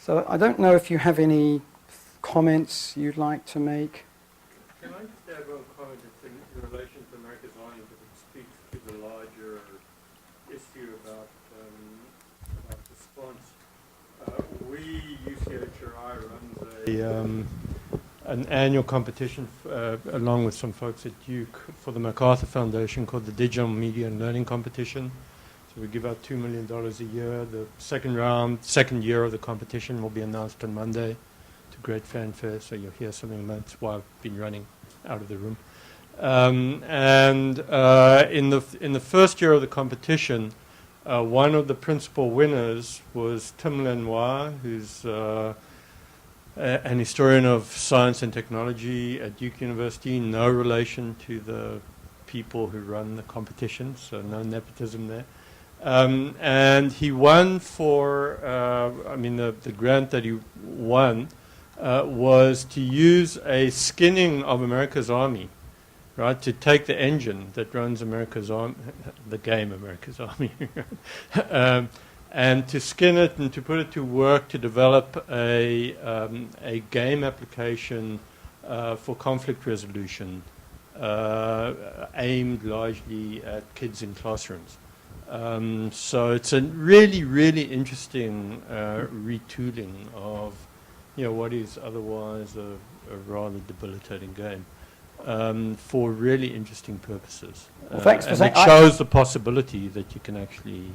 So I don't know if you have any comments you'd like to make. Can I just add one comment in relation to America's Army, but it speaks to the larger issue about response. We, UCHRI, runs an annual competition along with some folks at Duke for the MacArthur Foundation called the Digital Media and Learning Competition. So we give out $2 million a year. The second year of the competition will be announced on Monday to great fanfare, so you'll hear something. That's why I've been running out of the room. In the first year of the competition, one of the principal winners was Tim Lenoir, who's an historian of science and technology at Duke University, no relation to the people who run the competition, so no nepotism there. And he won for, the grant that he won was to use a skinning of America's Army, right, to take the engine that runs America's Army, the game America's Army, and to skin it and to put it to work to develop a game application for conflict resolution aimed largely at kids in classrooms. So it's a really, really interesting retooling of what is otherwise a rather debilitating game for really interesting purposes. Well, thanks for saying. It shows the possibility that you can actually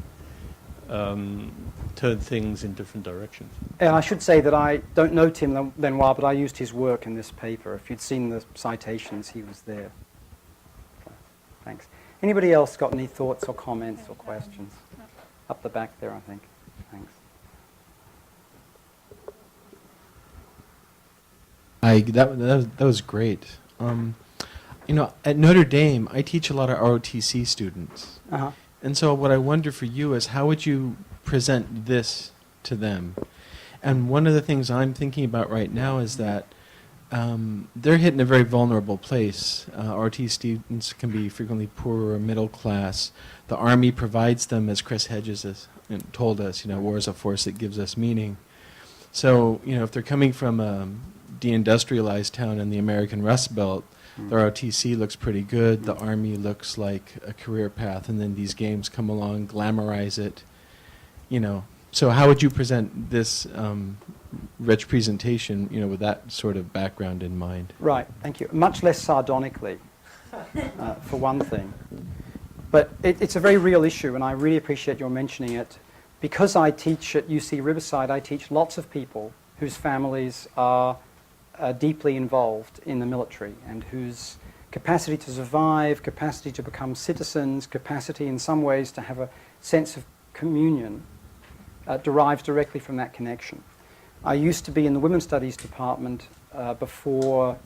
turn things in different directions. And I should say that I don't know Tim Lenoir, but I used his work in this paper. If you'd seen the citations, he was there. Thanks. Anybody else got any thoughts or comments or questions? Up the back there, I think. Thanks. That was great. At Notre Dame, I teach a lot of ROTC students. Uh-huh. And so what I wonder for you is, how would you present this to them? And one of the things I'm thinking about right now is that they're hitting a very vulnerable place. RT students can be frequently poor or middle class. The Army provides them, as Chris Hedges has told us, war is a force that gives us meaning. So, if they're coming from a deindustrialized town in the American Rust Belt, the ROTC looks pretty good, the Army looks like a career path, and then these games come along, glamorize it, So how would you present this rich presentation, with that sort of background in mind? Right, thank you. Much less sardonically, for one thing. But it's a very real issue, and I really appreciate your mentioning it. Because I teach at UC Riverside, I teach lots of people whose families are deeply involved in the military and whose capacity to survive, capacity to become citizens, capacity in some ways to have a sense of communion derives directly from that connection. I used to be in the Women's Studies department before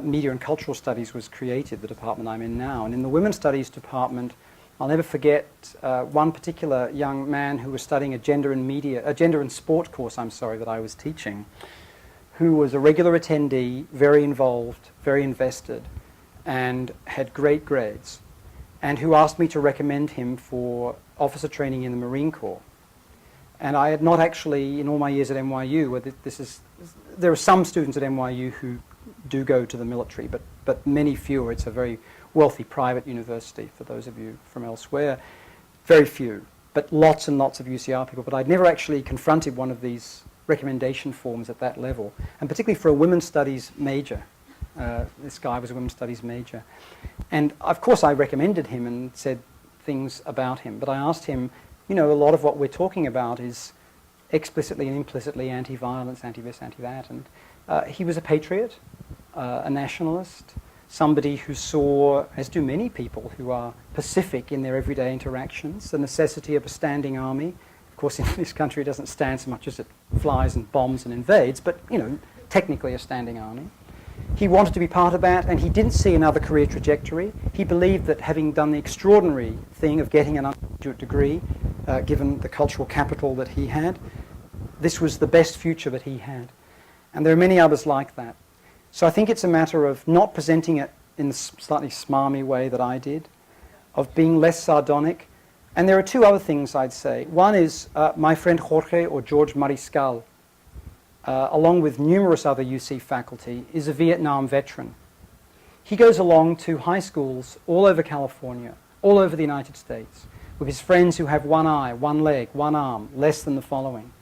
Media and Cultural Studies was created, the department I'm in now. And in the Women's Studies department, I'll never forget one particular young man who was studying a gender and sport course, that I was teaching, who was a regular attendee, very involved, very invested, and had great grades, and who asked me to recommend him for officer training in the Marine Corps. And I had not actually, in all my years at NYU, there are some students at NYU who do go to the military, but many fewer. It's a very wealthy private university, for those of you from elsewhere. Very few, but lots and lots of UCR people. But I'd never actually confronted one of these recommendation forms at that level, and particularly for a women's studies major. This guy was a women's studies major. And of course I recommended him and said things about him, but I asked him, a lot of what we're talking about is explicitly and implicitly anti-violence, anti-this, anti-that. And he was a patriot, a nationalist, somebody who saw, as do many people who are pacific in their everyday interactions, the necessity of a standing army. Of course, in this country it doesn't stand so much as it flies and bombs and invades, but, technically a standing army. He wanted to be part of that, and he didn't see another career trajectory. He believed that having done the extraordinary thing of getting an undergraduate degree, given the cultural capital that he had, this was the best future that he had. And there are many others like that. So I think it's a matter of not presenting it in the slightly smarmy way that I did, of being less sardonic. And there are two other things I'd say. One is my friend Jorge, or George Mariscal, along with numerous other UC faculty, is a Vietnam veteran. He goes along to high schools all over California, all over the United States, with his friends who have one eye, one leg, one arm, less than the following.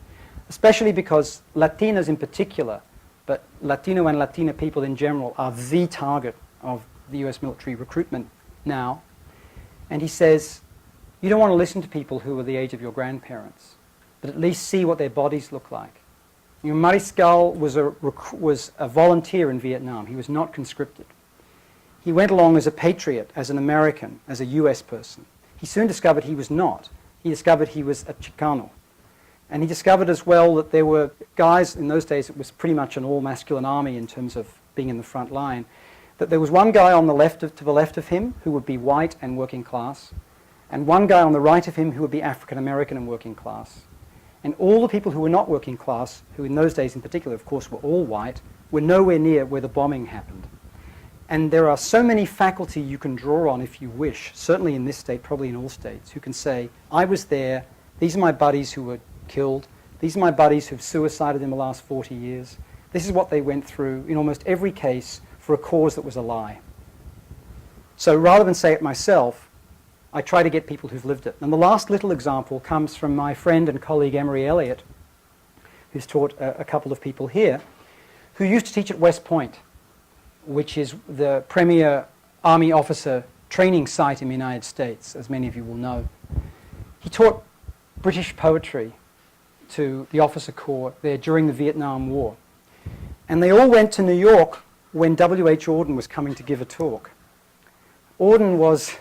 Especially because Latinos in particular, but Latino and Latina people in general, are the target of the US military recruitment now. And he says, you don't want to listen to people who are the age of your grandparents, but at least see what their bodies look like. You know, Mariscal was a volunteer in Vietnam. He was not conscripted. He went along as a patriot, as an American, as a US person. He soon discovered he was not. He discovered he was a Chicano. And he discovered as well that there were guys, in those days it was pretty much an all-masculine army in terms of being in the front line, that there was one guy on the left to the left of him who would be white and working class, and one guy on the right of him who would be African American and working class. And all the people who were not working class, who in those days in particular, of course, were all white, were nowhere near where the bombing happened. And there are so many faculty you can draw on if you wish, certainly in this state, probably in all states, who can say, I was there, these are my buddies who were killed, these are my buddies who've suicided in the last 40 years, this is what they went through in almost every case for a cause that was a lie. So rather than say it myself, I try to get people who've lived it. And the last little example comes from my friend and colleague Emery Elliott, who's taught a couple of people here, who used to teach at West Point, which is the premier Army officer training site in the United States, as many of you will know. He taught British poetry to the officer corps there during the Vietnam War. And they all went to New York when W.H. Auden was coming to give a talk. Auden was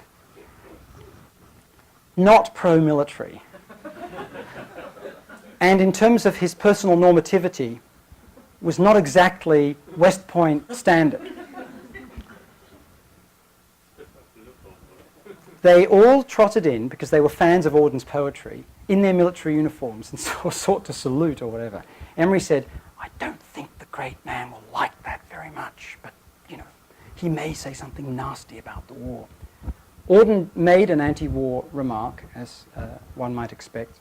not pro-military. And in terms of his personal normativity, was not exactly West Point standard. They all trotted in, because they were fans of Auden's poetry, in their military uniforms and sought to salute or whatever. Emery said, I don't think the great man will like that very much, but, you know, he may say something nasty about the war. Auden made an anti-war remark, as one might expect,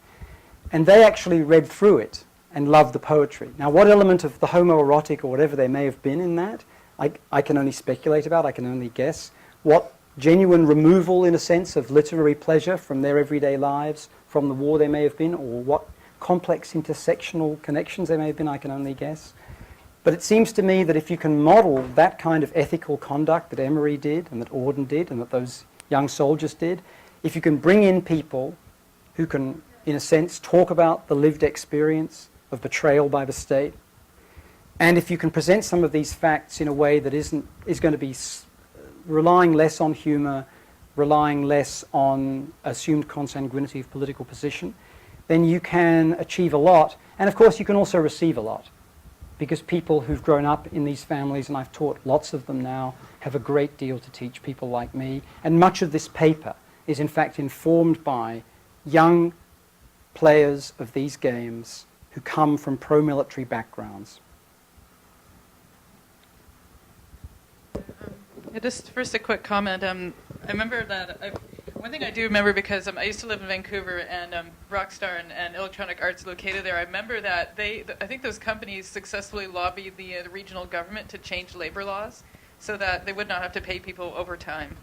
and they actually read through it and loved the poetry. Now, what element of the homoerotic or whatever there may have been in that, I can only speculate about, I can only guess. What genuine removal, in a sense, of literary pleasure from their everyday lives, from the war there may have been, or what complex intersectional connections there may have been, I can only guess. But it seems to me that if you can model that kind of ethical conduct that Emery did, and that Auden did, and that those young soldiers did, if you can bring in people who can, in a sense, talk about the lived experience of betrayal by the state, and if you can present some of these facts in a way that is going to be relying less on humor, relying less on assumed consanguinity of political position, then you can achieve a lot. And of course, you can also receive a lot, because people who've grown up in these families, and I've taught lots of them now, have a great deal to teach people like me. And much of this paper is in fact informed by young players of these games who come from pro-military backgrounds. Just first a quick comment. I remember that one thing I do remember, because I used to live in Vancouver, and Rockstar and Electronic Arts located there. I remember that I think those companies successfully lobbied the regional government to change labor laws so that they would not have to pay people overtime.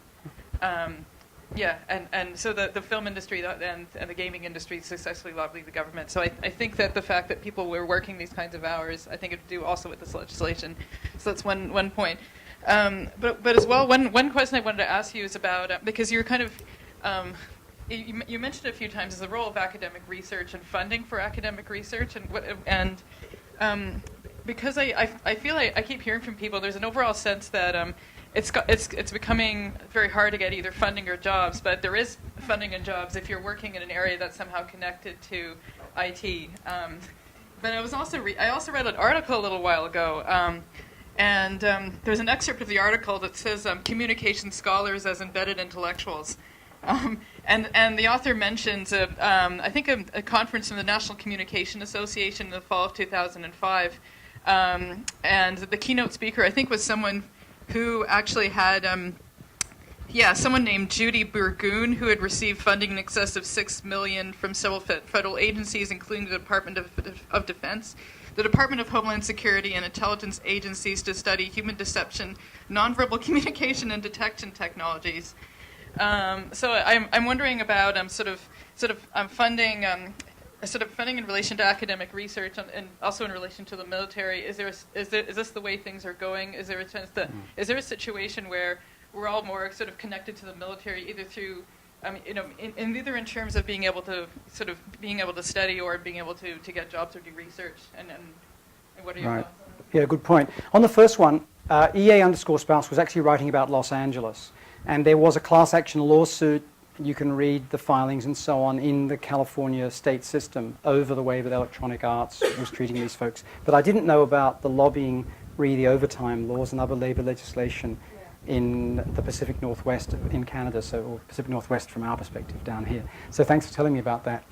Yeah, and so the film industry and the gaming industry successfully lobbied the government. So I think that the fact that people were working these kinds of hours, I think it would do also with this legislation. So that's one point. But as well, one question I wanted to ask you is about, because you're kind of, you mentioned a few times, is the role of academic research and funding for academic research, because I feel like I keep hearing from people, there's an overall sense that it's becoming very hard to get either funding or jobs, but there is funding and jobs if you're working in an area that's somehow connected to IT. But I also read an article a little while ago. And there's an excerpt of the article that says communication scholars as embedded intellectuals. And the author mentions, I think, a conference from the National Communication Association in the fall of 2005. And the keynote speaker, I think, was someone who actually had, Yeah, someone named Judy Burgoon, who had received funding in excess of $6 million from several federal agencies, including the Department of Defense, the Department of Homeland Security, and intelligence agencies to study human deception, nonverbal communication, and detection technologies. So I'm wondering about funding. Sort of funding in relation to academic research and also in relation to the military. Is this the way things are going? Is there a chance that is there a situation where we're all more sort of connected to the military, either through, in either in terms of being able to study or being able to get jobs or do research? And what are your thoughts on that? Yeah, good point. On the first one, EA_spouse was actually writing about Los Angeles, and there was a class action lawsuit. You can read the filings and so on in the California state system over the way that Electronic Arts was treating these folks. But I didn't know about the lobbying, the overtime laws and other labor legislation in the Pacific Northwest in Canada, or Pacific Northwest from our perspective down here. So thanks for telling me about that.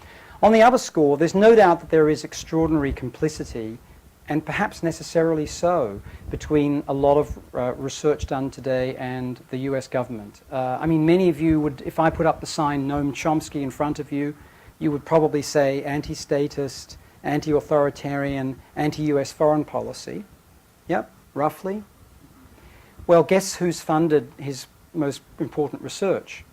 On the other score, there's no doubt that there is extraordinary complicity, and perhaps necessarily so, between a lot of research done today and the US government. Many of you would, if I put up the sign Noam Chomsky in front of you, you would probably say anti-statist, anti-authoritarian, anti-US foreign policy. Yep, roughly. Well, guess who's funded his most important research?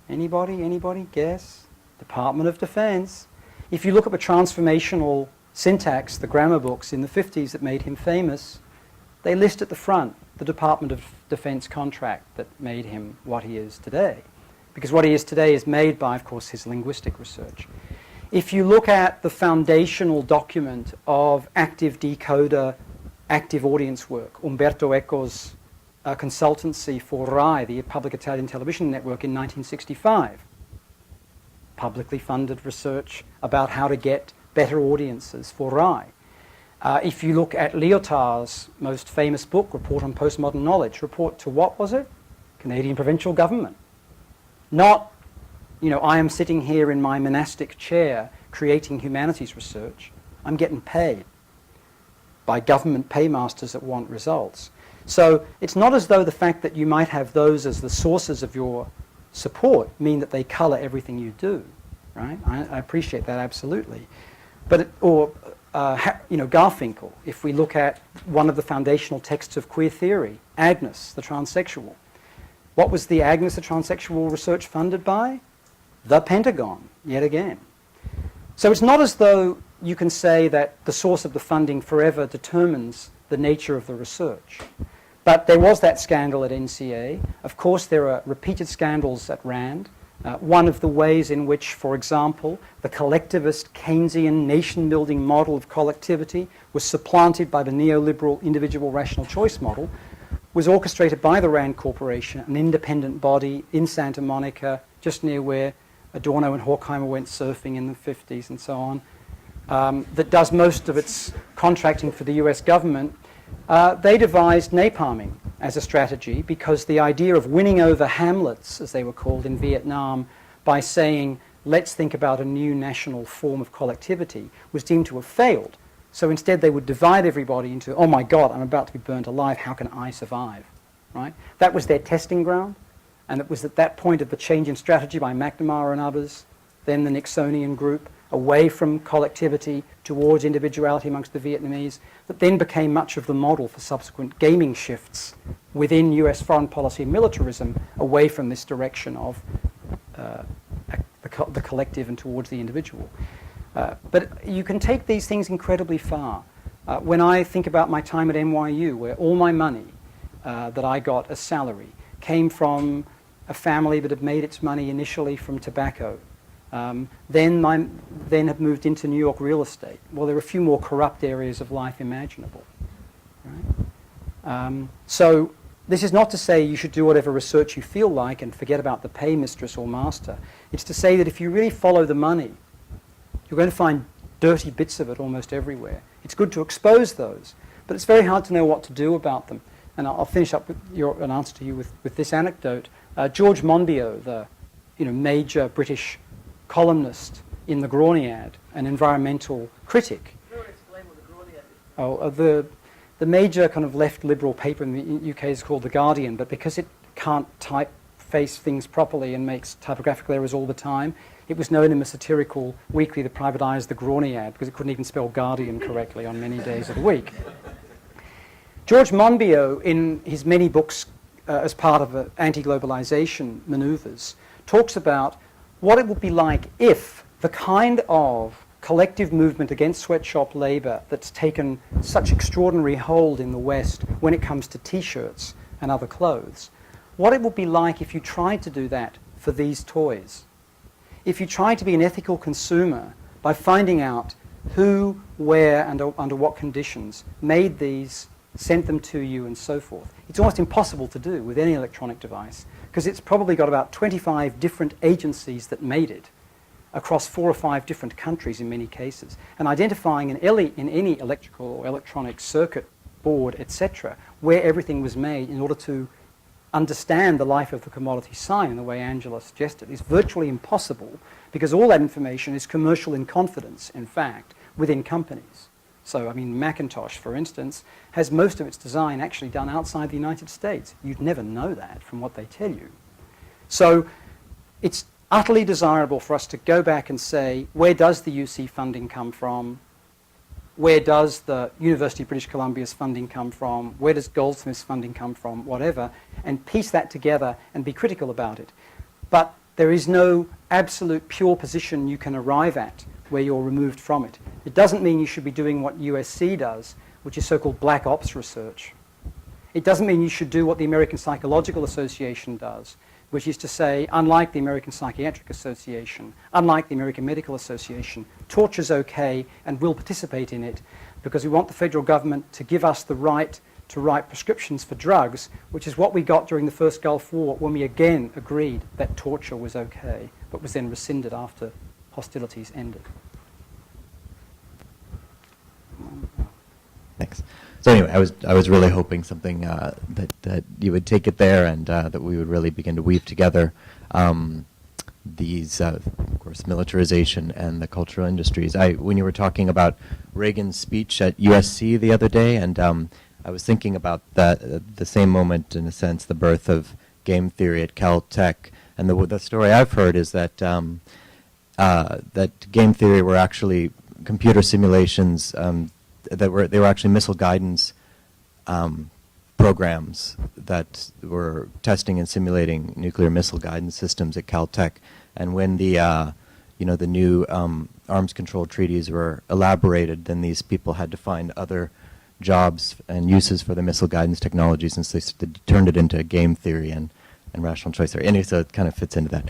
Anybody? Guess? Department of Defense. If you look at the transformational syntax, the grammar books in the 50s that made him famous, they list at the front the Department of Defense contract that made him what he is today. Because what he is today is made by, of course, his linguistic research. If you look at the foundational document of active decoder, active audience work, Umberto Eco's consultancy for RAI, the Public Italian Television Network, in 1965, publicly funded research about how to get better audiences for RAI. If you look at Lyotard's most famous book, Report on Postmodern Knowledge, report to what was it? Canadian provincial government. Not, I am sitting here in my monastic chair creating humanities research. I'm getting paid by government paymasters that want results. So it's not as though the fact that you might have those as the sources of your support mean that they color everything you do, right? I appreciate that absolutely. But Garfinkel, if we look at one of the foundational texts of queer theory, Agnes, the transsexual. What was the Agnes, the transsexual research funded by? The Pentagon, yet again. So it's not as though you can say that the source of the funding forever determines the nature of the research. But there was that scandal at NCA. Of course, there are repeated scandals at RAND. One of the ways in which, for example, the collectivist Keynesian nation-building model of collectivity was supplanted by the neoliberal individual rational choice model was orchestrated by the RAND Corporation, an independent body in Santa Monica, just near where Adorno and Horkheimer went surfing in the 50s and so on, that does most of its contracting for the US government. They devised napalming as a strategy because the idea of winning over hamlets, as they were called in Vietnam, by saying, let's think about a new national form of collectivity, was deemed to have failed. So instead they would divide everybody into, oh my God, I'm about to be burnt alive, how can I survive? Right? That was their testing ground, and it was at that point of the change in strategy by McNamara and others, then the Nixonian group, away from collectivity towards individuality amongst the Vietnamese, that then became much of the model for subsequent gaming shifts within US foreign policy and militarism away from this direction of the collective and towards the individual. But you can take these things incredibly far. When I think about my time at NYU, where all my money that I got as salary came from a family that had made its money initially from tobacco, then have moved into New York real estate. Well, there are a few more corrupt areas of life imaginable. Right? So this is not to say you should do whatever research you feel like and forget about the pay mistress or master. It's to say that if you really follow the money, you're going to find dirty bits of it almost everywhere. It's good to expose those, but it's very hard to know what to do about them. And I'll finish up with an answer to you with this anecdote. George Monbiot, the major British columnist in the Groniad, an environmental critic. Explain what the Groniad is. Oh, the major kind of left liberal paper in the UK is called The Guardian, but because it can't typeface things properly and makes typographical errors all the time. It was known in the satirical weekly, The Private Eye, as the Grawny ad, because it couldn't even spell Guardian correctly on many days of the week. George Monbiot, in his many books as part of the anti-globalization maneuvers, talks about what it would be like if the kind of collective movement against sweatshop labor that's taken such extraordinary hold in the West when it comes to T-shirts and other clothes, what it would be like if you tried to do that for these toys. If you tried to be an ethical consumer by finding out who, where, and under what conditions made these, sent them to you, and so forth. It's almost impossible to do with any electronic device because it's probably got about 25 different agencies that made it across 4 or 5 different countries in many cases. And identifying in any electrical or electronic circuit board, etc., where everything was made in order to understand the life of the commodity sign in the way Angela suggested is virtually impossible because all that information is commercial in confidence, in fact, within companies. So, I mean, Macintosh, for instance, has most of its design actually done outside the United States. You'd never know that from what they tell you. So it's utterly desirable for us to go back and say, where does the UC funding come from? Where does the University of British Columbia's funding come from? Where does Goldsmith's funding come from? Whatever, and piece that together and be critical about it. But there is no absolute pure position you can arrive at where you're removed from it. It doesn't mean you should be doing what USC does, which is so-called black ops research. It doesn't mean you should do what the American Psychological Association does, which is to say, unlike the American Psychiatric Association, unlike the American Medical Association, torture's okay and we'll participate in it because we want the federal government to give us the right to write prescriptions for drugs, which is what we got during the first Gulf War when we again agreed that torture was okay, but was then rescinded after hostilities ended. Thanks. So anyway, I was really hoping something that you would take it there and that we would really begin to weave together these, of course, militarization and the cultural industries. When you were talking about Reagan's speech at USC the other day, and I was thinking about that the same moment, in a sense, the birth of game theory at Caltech. And the story I've heard is that that game theory were actually computer simulations they were actually missile guidance programs that were testing and simulating nuclear missile guidance systems at Caltech. And when the the new arms control treaties were elaborated, then these people had to find other jobs and uses for the missile guidance technology, since they turned it into game theory and rational choice theory. Anyway, so it kind of fits into that.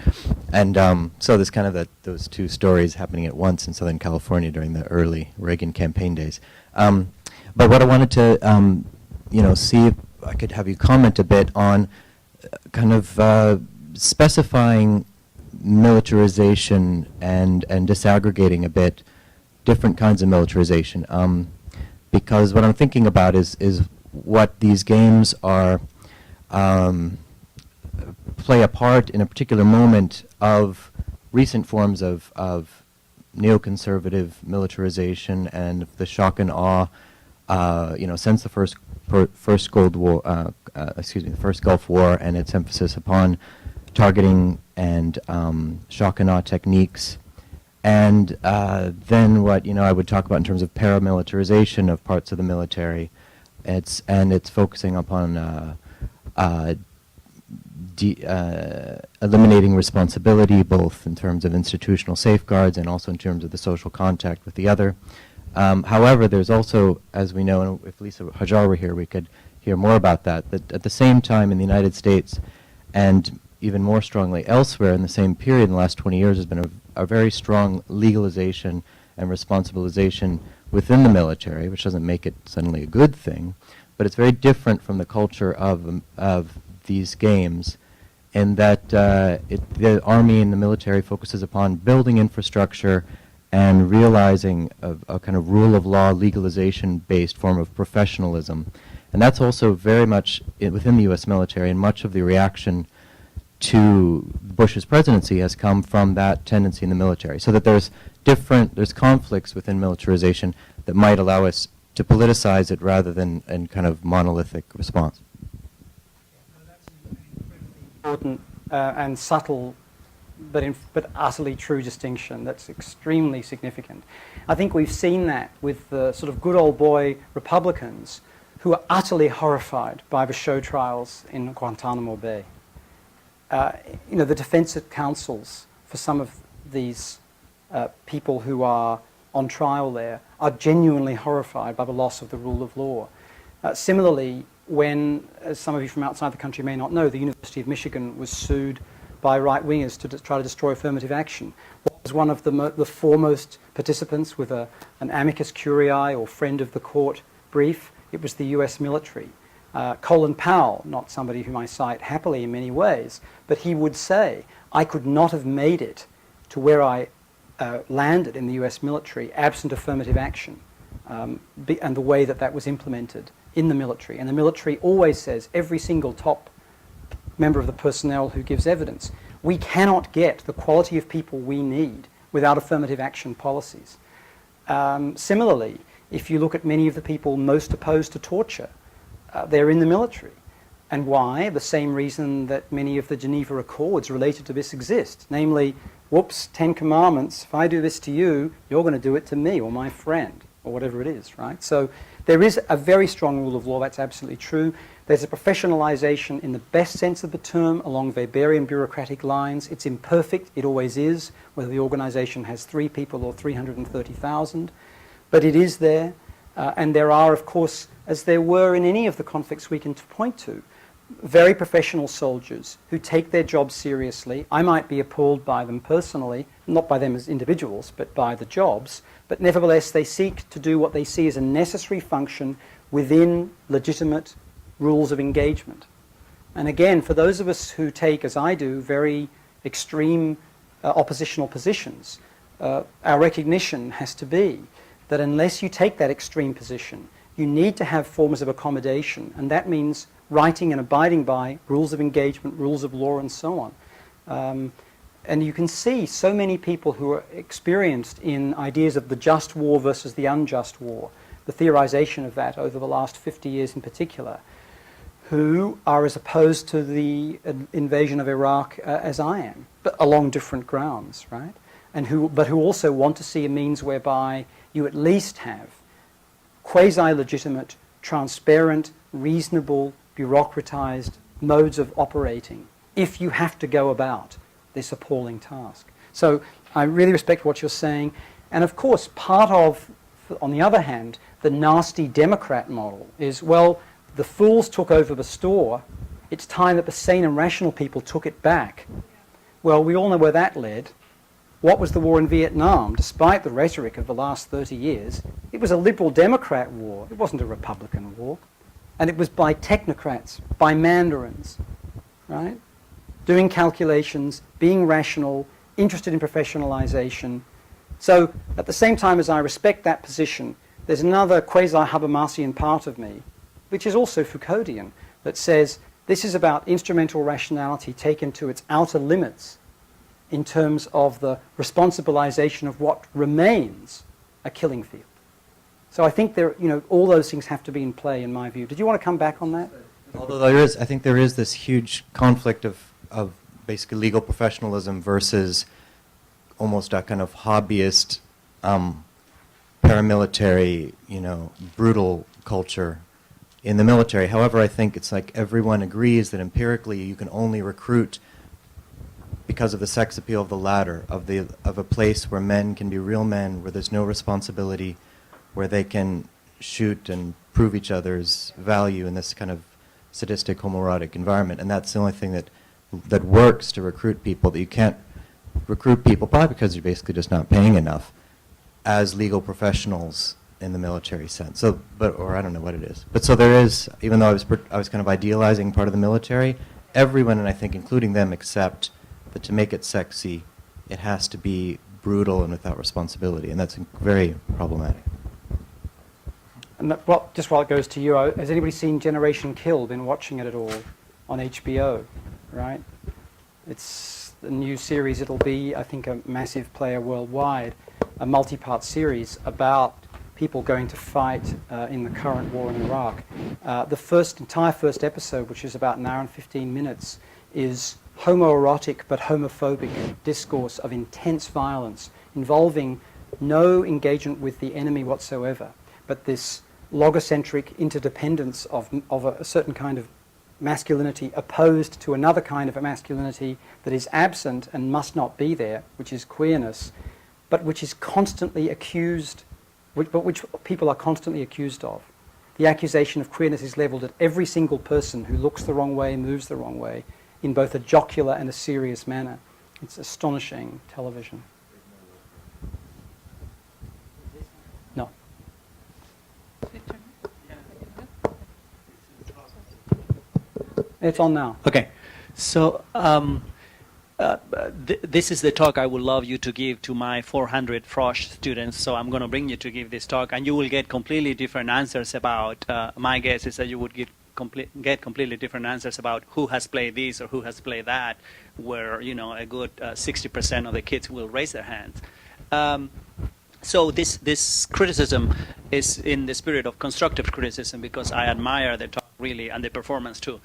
And so there's kind of those two stories happening at once in Southern California during the early Reagan campaign days. But what I wanted to, see if I could have you comment a bit on kind of specifying militarization and disaggregating a bit different kinds of militarization. Because what I'm thinking about is what these games are play a part in a particular moment of recent forms of neoconservative militarization and the shock and awe, since the first Gulf War and its emphasis upon targeting and shock and awe techniques, and then what I would talk about in terms of paramilitarization of parts of the military. It's focusing upon eliminating responsibility, both in terms of institutional safeguards and also in terms of the social contact with the other. However, there's also, as we know, and if Lisa Hajar were here, we could hear more about that at the same time in the United States, and even more strongly elsewhere in the same period in the last 20 years, has been a very strong legalization and responsibilization within the military, which doesn't make it suddenly a good thing, but it's very different from the culture of these games, in that the Army and the military focuses upon building infrastructure and realizing a kind of rule of law legalization-based form of professionalism. And that's also very much within the U.S. military, and much of the reaction to Bush's presidency has come from that tendency in the military. So that there's conflicts within militarization that might allow us to politicize it rather than a kind of monolithic response. That's an incredibly important and subtle but utterly true distinction that's extremely significant. I think we've seen that with the sort of good old boy Republicans who are utterly horrified by the show trials in Guantanamo Bay. The defense counsels for some of these people who are on trial there are genuinely horrified by the loss of the rule of law. Similarly, when, as some of you from outside the country may not know, the University of Michigan was sued by right-wingers to try to destroy affirmative action. What was one of the foremost participants with an amicus curiae or friend of the court brief? It was the US military. Colin Powell, not somebody whom I cite happily in many ways, but he would say, I could not have made it to where I landed in the US military absent affirmative action and the way that was implemented in the military. And the military always says, every single top member of the personnel who gives evidence, we cannot get the quality of people we need without affirmative action policies. Similarly, if you look at many of the people most opposed to torture, they're in the military. And why? The same reason that many of the Geneva Accords related to this exist. Namely, whoops, 10 Commandments, if I do this to you, you're going to do it to me or my friend or whatever it is, right? So there is a very strong rule of law, that's absolutely true. There's a professionalization in the best sense of the term along Weberian bureaucratic lines. It's imperfect, it always is, whether the organization has 3 people or 330,000. But it is there, and there are, of course, as there were in any of the conflicts we can point to, very professional soldiers who take their job seriously. I might be appalled by them personally, not by them as individuals, but by the jobs. But nevertheless, they seek to do what they see as a necessary function within legitimate rules of engagement. And again, for those of us who take, as I do, very extreme oppositional positions, our recognition has to be that unless you take that extreme position, you need to have forms of accommodation, and that means writing and abiding by rules of engagement, rules of law, and so on. And you can see so many people who are experienced in ideas of the just war versus the unjust war, the theorization of that over the last 50 years in particular, who are as opposed to the invasion of Iraq as I am, but along different grounds, right? And who also want to see a means whereby you at least have quasi-legitimate, transparent, reasonable, bureaucratized modes of operating if you have to go about this appalling task. So I really respect what you're saying. And of course, part of, on the other hand, the nasty Democrat model is, well, the fools took over the store. It's time that the sane and rational people took it back. Well, we all know where that led. What was the war in Vietnam? Despite the rhetoric of the last 30 years, it was a liberal Democrat war. It wasn't a Republican war. And it was by technocrats, by mandarins, right? Doing calculations, being rational, interested in professionalization. So at the same time as I respect that position, there's another quasi-Habermasian part of me, which is also Foucauldian, that says this is about instrumental rationality taken to its outer limits in terms of the responsibilization of what remains a killing field. So I think all those things have to be in play, in my view. Did you want to come back on that? Although I think there is this huge conflict of basically legal professionalism versus almost a kind of hobbyist, paramilitary, brutal culture in the military. However, I think it's like everyone agrees that empirically you can only recruit because of the sex appeal of the latter, of a place where men can be real men, where there's no responsibility, where they can shoot and prove each other's value in this kind of sadistic, homoerotic environment. And that's the only thing that works to recruit people, that you can't recruit people, probably because you're basically just not paying enough, as legal professionals in the military sense. So, or I don't know what it is. But so there is, even though I was kind of idealizing part of the military, everyone, and I think including them, accept that to make it sexy, it has to be brutal and without responsibility, and that's very problematic. And just while it goes to you, has anybody seen Generation Kill, been watching it at all on HBO, right? It's the new series. It'll be, I think, a massive player worldwide, a multi-part series about people going to fight in the current war in Iraq. The entire first episode, which is about an hour and 15 minutes, is homoerotic but homophobic discourse of intense violence involving no engagement with the enemy whatsoever, but this logocentric interdependence of a certain kind of masculinity opposed to another kind of a masculinity that is absent and must not be there, which is queerness, but which is constantly accused, which people are constantly accused of. The accusation of queerness is levelled at every single person who looks the wrong way, moves the wrong way, in both a jocular and a serious manner. It's astonishing television. No. It's on now. Okay, so this is the talk I would love you to give to my 400 Frosh students. So I'm going to bring you to give this talk, and you will get completely different answers about. My guess is that you would get completely different answers about who has played this or who has played that. Where a good 60% of the kids will raise their hands. So this criticism is in the spirit of constructive criticism, because I admire the talk really and the performance too.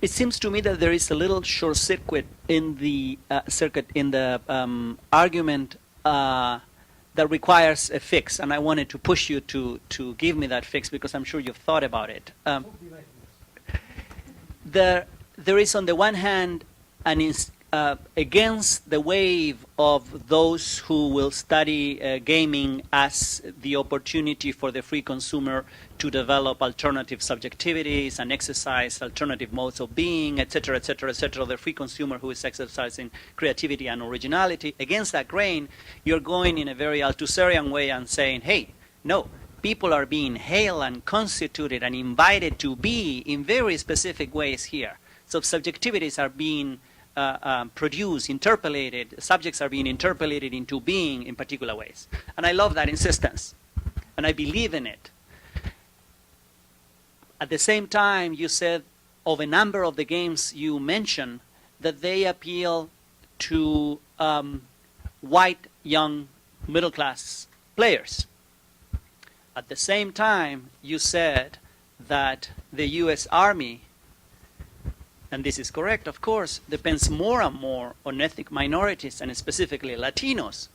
It seems to me that there is a little short circuit in the argument that requires a fix, and I wanted to push you to give me that fix, because I'm sure you've thought about it. There is, on the one hand, against the wave of those who will study gaming as the opportunity for the free consumer to develop alternative subjectivities and exercise alternative modes of being, etc., etc., etc., the free consumer who is exercising creativity and originality. Against that grain, you're going in a very Althusserian way and saying, hey, no, people are being hailed and constituted and invited to be in very specific ways here. So subjectivities are being produced, interpolated, subjects are being interpolated into being in particular ways. And I love that insistence, and I believe in it. At the same time, you said of a number of the games you mentioned that they appeal to white, young, middle-class players. At the same time, you said that the U.S. Army, and this is correct, of course, depends more and more on ethnic minorities, and specifically Latinos,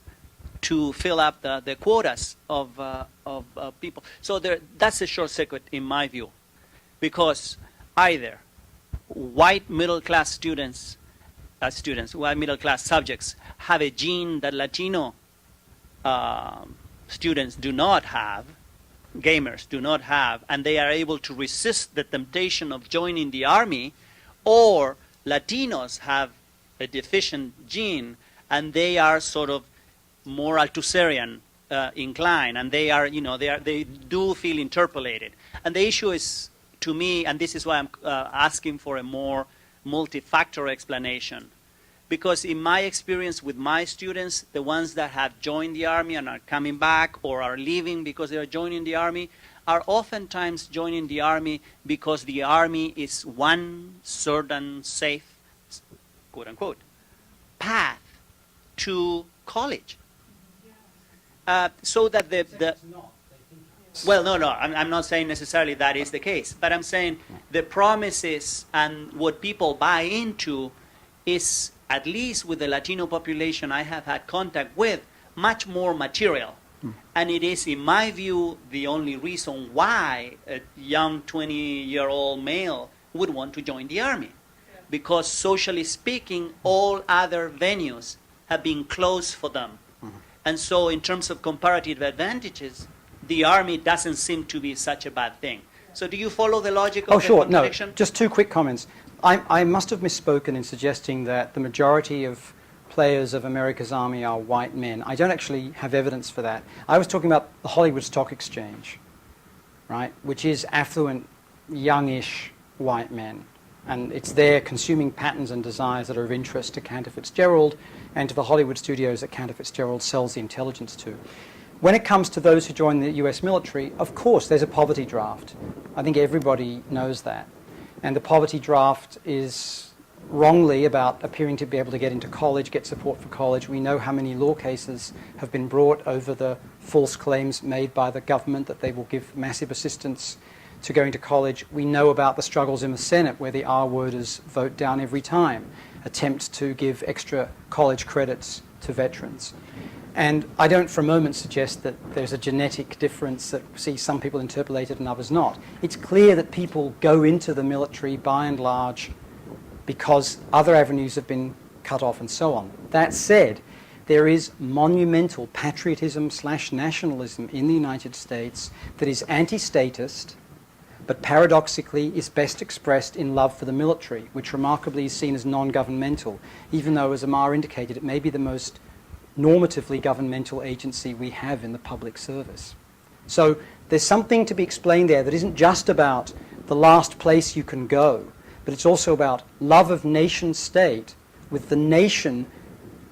to fill up the quotas of people. So that's a short circuit in my view, because either white middle-class students, white middle-class subjects, have a gene that Latino students do not have, gamers do not have, and they are able to resist the temptation of joining the army, or Latinos have a deficient gene and they are sort of more Althusserian inclined, and they do feel interpolated. And the issue is, to me, and this is why I'm asking for a more multi-factor explanation, because in my experience with my students, the ones that have joined the army and are coming back or are leaving because they are joining the army, are oftentimes joining the army because the army is one certain safe, quote-unquote, path to college. So that well, no, I'm not saying necessarily that is the case, but I'm saying the promises and what people buy into is, at least with the Latino population I have had contact with, much more material. And it is, in my view, the only reason why a young 20-year-old male would want to join the army. Because socially speaking, all other venues have been closed for them. And so in terms of comparative advantages, the army doesn't seem to be such a bad thing. So do you follow the logic of the contradiction? No, just two quick comments. I must have misspoken in suggesting that the majority of players of America's Army are white men. I don't actually have evidence for that. I was talking about the Hollywood Stock Exchange, right, which is affluent, youngish white men. And it's their consuming patterns and desires that are of interest to Cantor Fitzgerald and to the Hollywood studios that Cantor Fitzgerald sells the intelligence to. When it comes to those who join the US military, of course there's a poverty draft. I think everybody knows that. And the poverty draft is wrongly about appearing to be able to get into college, get support for college. We know how many law cases have been brought over the false claims made by the government that they will give massive assistance to going to college. We know about the struggles in the Senate where the R worders vote down every time, attempt to give extra college credits to veterans. And I don't for a moment suggest that there's a genetic difference that see some people interpolate it and others not. It's clear that people go into the military by and large because other avenues have been cut off and so on. That said, there is monumental patriotism/nationalism in the United States that is anti-statist, but paradoxically is best expressed in love for the military, which remarkably is seen as non-governmental, even though, as Amar indicated, it may be the most normatively governmental agency we have in the public service. So there's something to be explained there that isn't just about the last place you can go, but it's also about love of nation state with the nation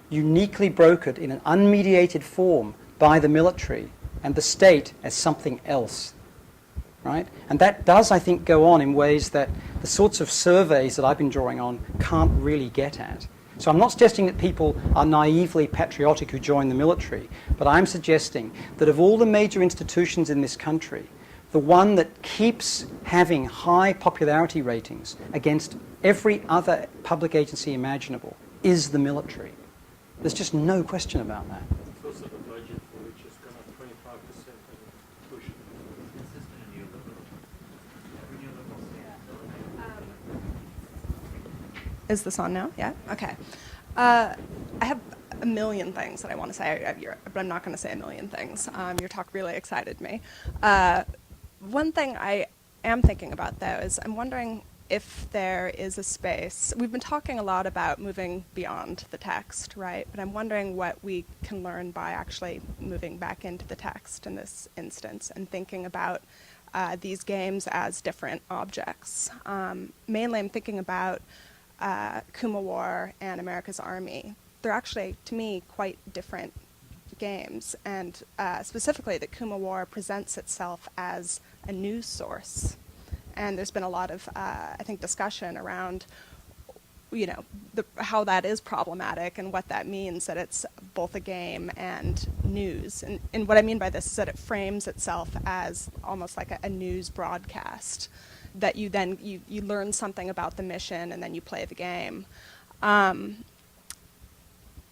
uniquely brokered in an unmediated form by the military and the state as something else. Right? And that does, I think, go on in ways that the sorts of surveys that I've been drawing on can't really get at. So I'm not suggesting that people are naively patriotic who join the military, but I'm suggesting that of all the major institutions in this country, the one that keeps having high popularity ratings against every other public agency imaginable is the military. There's just no question about that. It's also the budget for which has gone up 25% and push. Is this on now? Yeah? Okay. I have a million things that I want to say, but I'm not going to say a million things. Your talk really excited me. One thing I am thinking about, though, is I'm wondering if there is a space. We've been talking a lot about moving beyond the text, right? But I'm wondering what we can learn by actually moving back into the text in this instance and thinking about these games as different objects. Mainly I'm thinking about Kuma War and America's Army. They're actually, to me, quite different games, and specifically that Kuma War presents itself as a news source. And there's been a lot of, I think, discussion around, you know, how that is problematic and what that means, that it's both a game and news. And what I mean by this is that it frames itself as almost like a news broadcast, that you then, you learn something about the mission and then you play the game. And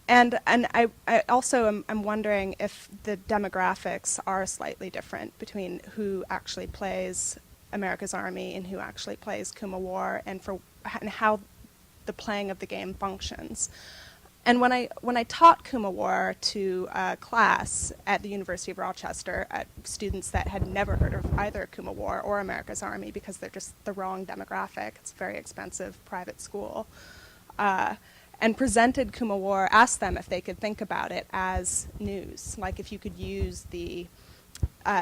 I also am wondering if the demographics are slightly different between who actually plays America's Army and who actually plays Kuma War, and how the playing of the game functions. And when I taught Kuma War to a class at the University of Rochester, at students that had never heard of either Kuma War or America's Army because they're just the wrong demographic, it's a very expensive private school, and presented Kuma War, asked them if they could think about it as news, like if you could use the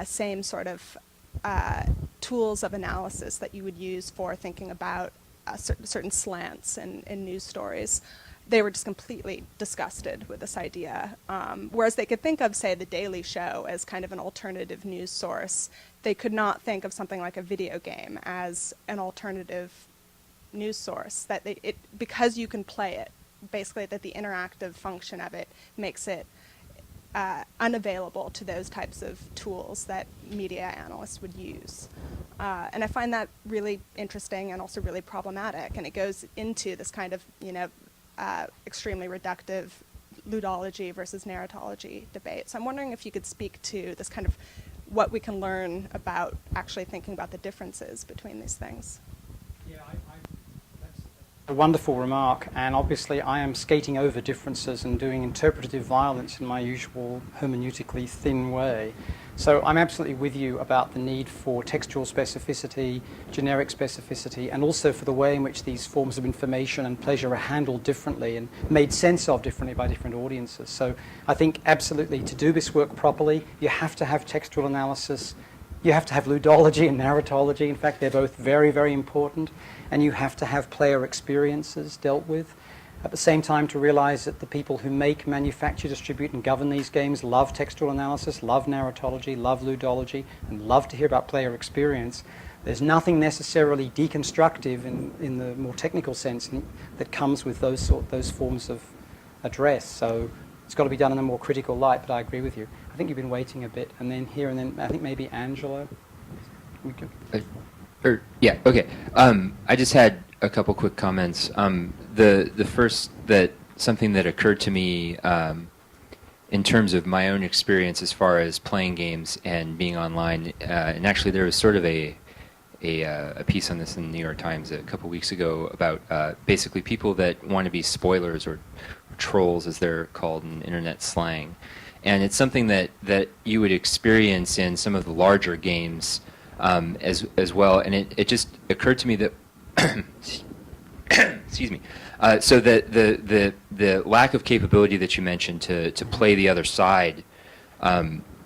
same sort of tools of analysis that you would use for thinking about certain slants in news stories. They were just completely disgusted with this idea. Whereas they could think of, say, The Daily Show as kind of an alternative news source, they could not think of something like a video game as an alternative news source. That because you can play it, basically that the interactive function of it makes it unavailable to those types of tools that media analysts would use. And I find that really interesting and also really problematic. And it goes into this kind of, extremely reductive ludology versus narratology debate. So I'm wondering if you could speak to this kind of what we can learn about actually thinking about the differences between these things. Yeah, that's a wonderful remark, and obviously I am skating over differences and doing interpretative violence in my usual hermeneutically thin way. So I'm absolutely with you about the need for textual specificity, generic specificity, and also for the way in which these forms of information and pleasure are handled differently and made sense of differently by different audiences. So I think absolutely to do this work properly, you have to have textual analysis, you have to have ludology and narratology. In fact, they're both very, very important. And you have to have player experiences dealt with. At the same time, to realize that the people who make, manufacture, distribute, and govern these games love textual analysis, love narratology, love ludology, and love to hear about player experience. There's nothing necessarily deconstructive in the more technical sense that comes with those forms of address. So it's got to be done in a more critical light, but I agree with you. I think you've been waiting a bit, and then here, and then I think maybe Angela. We can- Yeah, okay. I just had a couple quick comments. The first, that something that occurred to me in terms of my own experience as far as playing games and being online, and actually there was sort of a piece on this in the New York Times a couple weeks ago about basically people that want to be spoilers or trolls, as they're called in internet slang. And it's something that you would experience in some of the larger games as well. And it just occurred to me that, excuse me, so the lack of capability that you mentioned to play the other side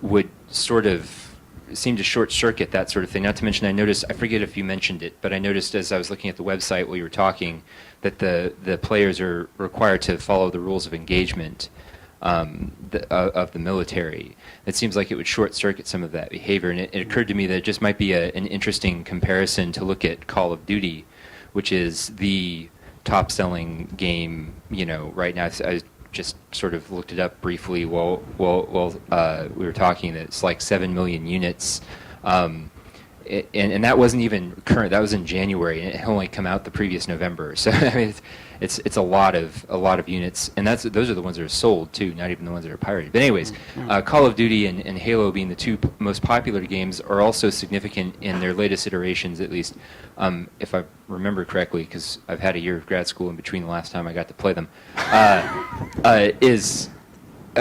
would sort of seem to short circuit that sort of thing. Not to mention, I noticed, I forget if you mentioned it, but I noticed as I was looking at the website while you were talking that the players are required to follow the rules of engagement of the military. It seems like it would short circuit some of that behavior, and it occurred to me that it just might be an interesting comparison to look at Call of Duty, which is the top-selling game, right now. I just sort of looked it up briefly while we were talking. That it's like 7 million units, and that wasn't even current. That was in January, and it had only come out the previous November. So I mean, it's a lot of units, and those are the ones that are sold too, not even the ones that are pirated. But anyways, Call of Duty and Halo, being the two most popular games, are also significant in their latest iterations, at least if I remember correctly, because I've had a year of grad school in between the last time I got to play them.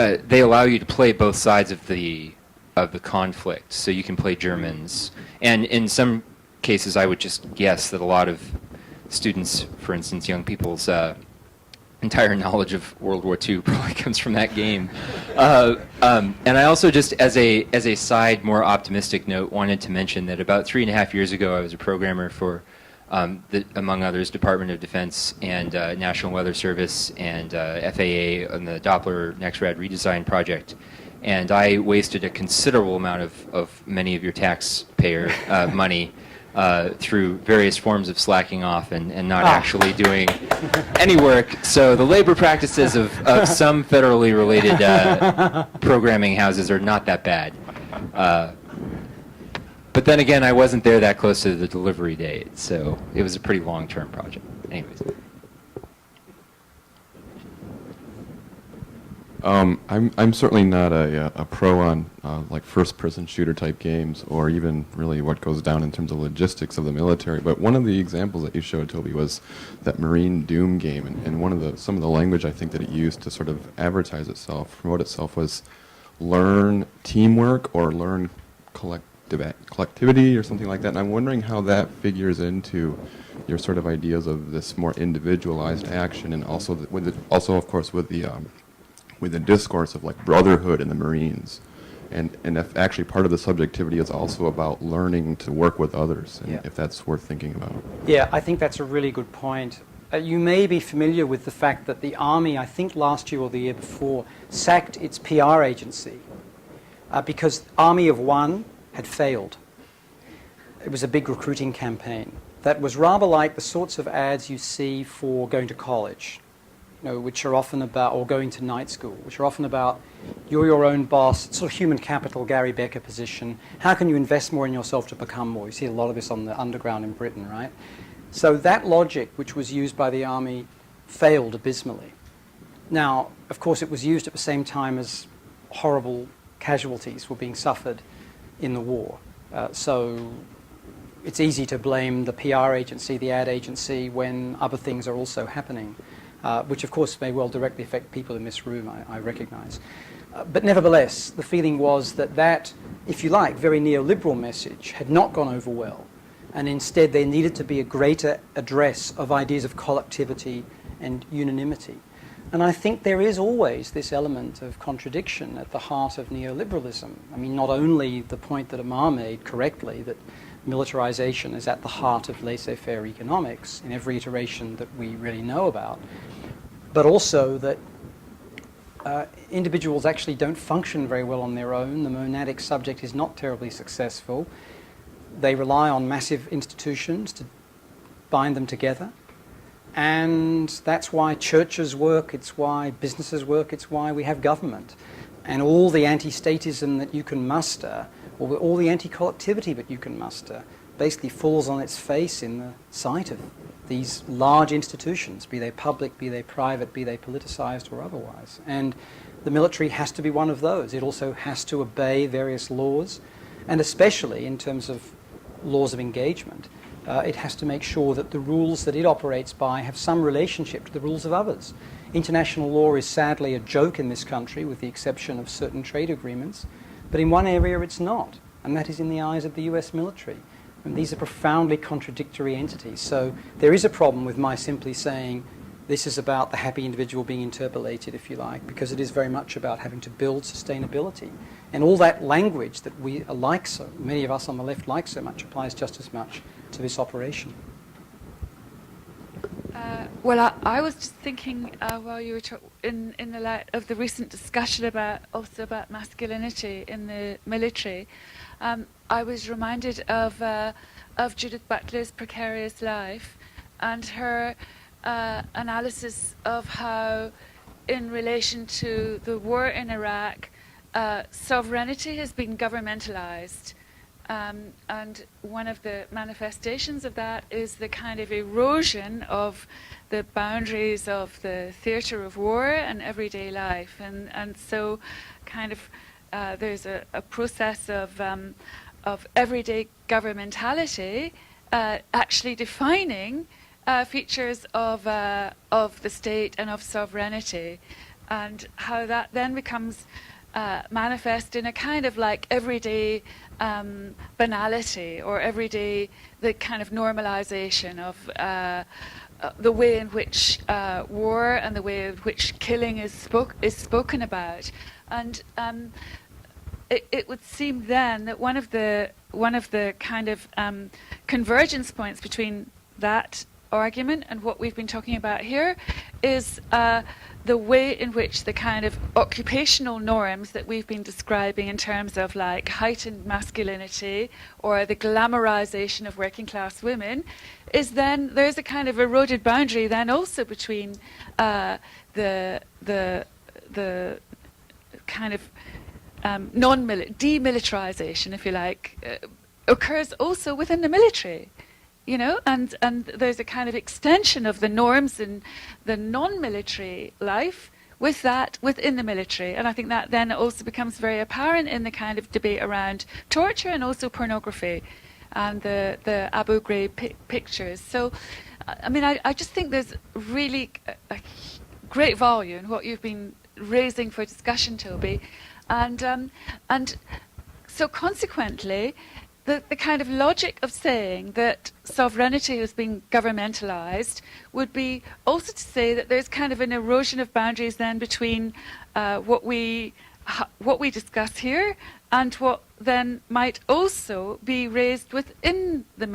They allow you to play both sides of the conflict, so you can play Germans, and in some cases I would just guess that a lot of students, for instance, young people's entire knowledge of World War II probably comes from that game. And I also, just as a side, more optimistic note, wanted to mention that about 3.5 years ago I was a programmer for, among others, Department of Defense and National Weather Service and FAA on the Doppler NextRad redesign project. And I wasted a considerable amount of many of your taxpayer money through various forms of slacking off and not actually doing any work. So the labor practices of some federally related programming houses are not that bad. But then again, I wasn't there that close to the delivery date, so it was a pretty long-term project. Anyways. I'm certainly not a pro on like first-person shooter type games, or even really what goes down in terms of logistics of the military. But one of the examples that you showed, Toby, was that Marine Doom game, and some of the language I think that it used to sort of advertise itself, promote itself, was learn teamwork or learn collectivity or something like that. And I'm wondering how that figures into your sort of ideas of this more individualized action, and also of course with the discourse of like brotherhood in the Marines, and if actually part of the subjectivity is also about learning to work with others, and if that's worth thinking about. Yeah, I think that's a really good point. You may be familiar with the fact that the Army, I think last year or the year before, sacked its PR agency because Army of One had failed. It was a big recruiting campaign that was rather like the sorts of ads you see for going to college, which are often about, or going to night school, which are often about you're your own boss, sort of human capital, Gary Becker position. How can you invest more in yourself to become more? You see a lot of this on the underground in Britain, right? So that logic, which was used by the Army, failed abysmally. Now, of course, it was used at the same time as horrible casualties were being suffered in the war. So it's easy to blame the PR agency, the ad agency, when other things are also happening. Which of course may well directly affect people in this room, I recognize. But nevertheless, the feeling was that, if you like, very neoliberal message had not gone over well, and instead there needed to be a greater address of ideas of collectivity and unanimity. And I think there is always this element of contradiction at the heart of neoliberalism. I mean, not only the point that Amar made correctly, that militarization is at the heart of laissez-faire economics in every iteration that we really know about, but also that individuals actually don't function very well on their own. The monadic subject is not terribly successful. They rely on massive institutions to bind them together. And that's why churches work, it's why businesses work, it's why we have government. And all the anti-statism that you can muster or all the anti-collectivity that you can muster, basically falls on its face in the sight of these large institutions, be they public, be they private, be they politicized or otherwise. And the military has to be one of those. It also has to obey various laws, and especially in terms of laws of engagement, it has to make sure that the rules that it operates by have some relationship to the rules of others. International law is sadly a joke in this country, with the exception of certain trade agreements, but in one area it's not, and that is in the eyes of the US military. And these are profoundly contradictory entities. So there is a problem with my simply saying this is about the happy individual being interpolated, if you like, because it is very much about having to build sustainability. And all that language that we like so, many of us on the left like so much, applies just as much to this operation. Well, I was just thinking while you were in the light of the recent discussion about masculinity in the military, I was reminded of Judith Butler's Precarious Life and her analysis of how, in relation to the war in Iraq, sovereignty has been governmentalized. And one of the manifestations of that is the kind of erosion of the boundaries of the theatre of war and everyday life. And so kind of there's a process of everyday governmentality actually defining features of the state and of sovereignty, and how that then becomes manifest in a kind of like everyday banality, or the kind of normalization of the way in which war and the way in which killing is spoken about. And it would seem then that one of the kind of convergence points between that argument and what we've been talking about here is the way in which the kind of occupational norms that we've been describing in terms of like heightened masculinity or the glamorization of working class women is then there's a kind of eroded boundary then also between the kind of demilitarization, if you like, occurs also within the military. You know, and there's a kind of extension of the norms in the non-military life with that within the military. And I think that then also becomes very apparent in the kind of debate around torture and also pornography and the Abu Ghraib pictures. So, I mean, I just think there's really a great value in what you've been raising for discussion, Toby. And so consequently, the kind of logic of saying that sovereignty has been governmentalized would be also to say that there's kind of an erosion of boundaries then between what we discuss here and what then might also be raised within the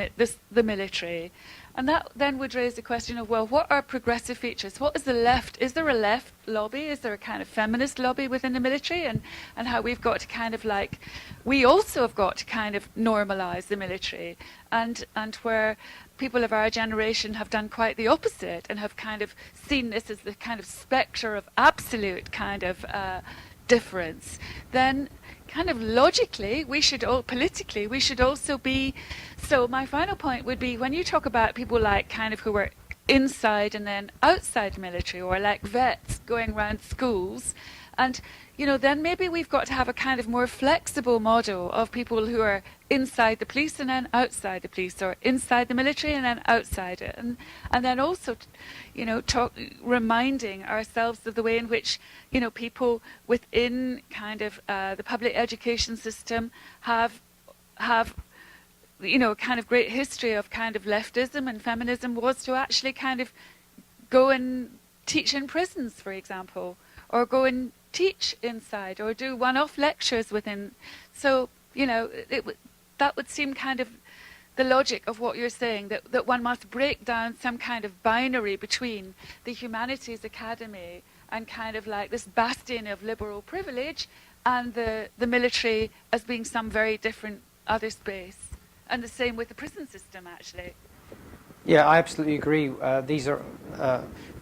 military. And that then would raise the question of, well, what are progressive features? What is the left? Is there a left lobby? Is there a kind of feminist lobby within the military? And how we've got to kind of like, we also have got to kind of normalize the military. And where people of our generation have done quite the opposite and have kind of seen this as the kind of spectre of absolute kind of difference, then kind of logically, politically, we should also be. So my final point would be, when you talk about people like kind of who are inside and then outside military, or like vets going around schools, and you know, then maybe we've got to have a kind of more flexible model of people who are inside the police and then outside the police, or inside the military and then outside it, and then also, you know, reminding ourselves of the way in which, you know, people within kind of the public education system have you know, kind of great history of kind of leftism and feminism was to actually kind of go and teach in prisons, for example, or go and teach inside, or do one-off lectures within. So, you know, that would seem kind of the logic of what you're saying, that one must break down some kind of binary between the humanities academy and kind of like this bastion of liberal privilege and the military as being some very different other space. And the same with the prison system, actually. Yeah, I absolutely agree. These are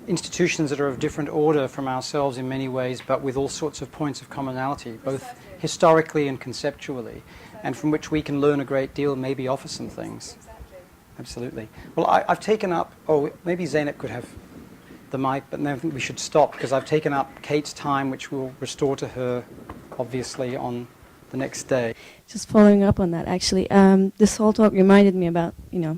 institutions that are of different order from ourselves in many ways, but with all sorts of points of commonality, both historically and conceptually. and from which we can learn a great deal, maybe offer some things. Exactly. Absolutely. Well, I've taken up, maybe Zeynep could have the mic, but no, I think we should stop because I've taken up Kate's time, which we'll restore to her, obviously, on the next day. Just following up on that, actually, this whole talk reminded me about,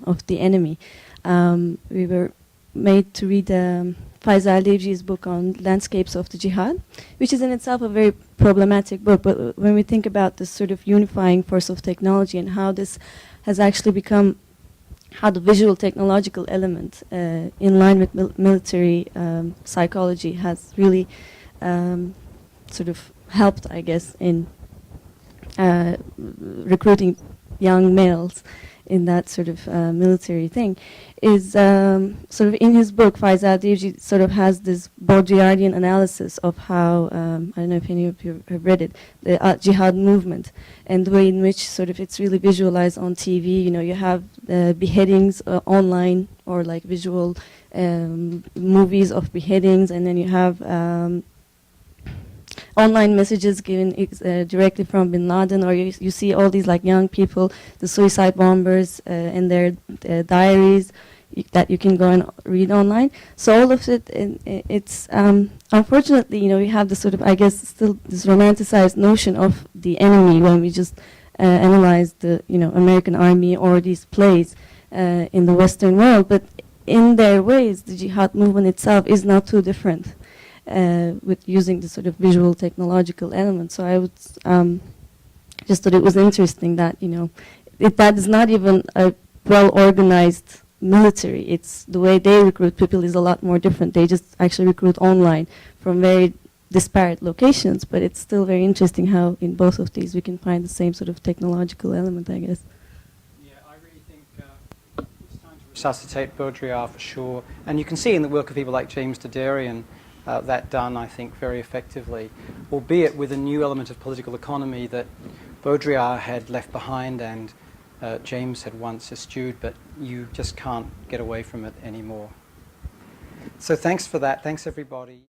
of the enemy. We were made to read Faisal Devji's book on landscapes of the jihad, which is in itself a very problematic book. But when we think about this sort of unifying force of technology and how this has actually become, how the visual technological element in line with military psychology has really sort of helped, I guess, in recruiting young males in that sort of military thing, is sort of in his book, Faisal Devji sort of has this Baudrillardian analysis of how, I don't know if any of you have read it, the jihad movement, and the way in which sort of it's really visualized on TV. You have beheadings online, or like visual movies of beheadings, and then you have online messages given directly from Bin Laden, or you see all these like young people, the suicide bombers, and their diaries that you can go and read online. So all of it, it's unfortunately, we have this sort of, I guess, still this romanticized notion of the enemy when we just analyze the, American army or these plays in the Western world. But in their ways, the jihad movement itself is not too different. With using the sort of visual technological element. So I would just thought it was interesting that, that is not even a well-organized military. It's the way they recruit people is a lot more different. They just actually recruit online from very disparate locations, but it's still very interesting how in both of these we can find the same sort of technological element, I guess. Yeah, I really think it's time to resuscitate Baudrillard for sure. And you can see in the work of people like James Dedarian, that done, I think, very effectively, albeit with a new element of political economy that Baudrillard had left behind and James had once eschewed, but you just can't get away from it anymore. So thanks for that. Thanks, everybody.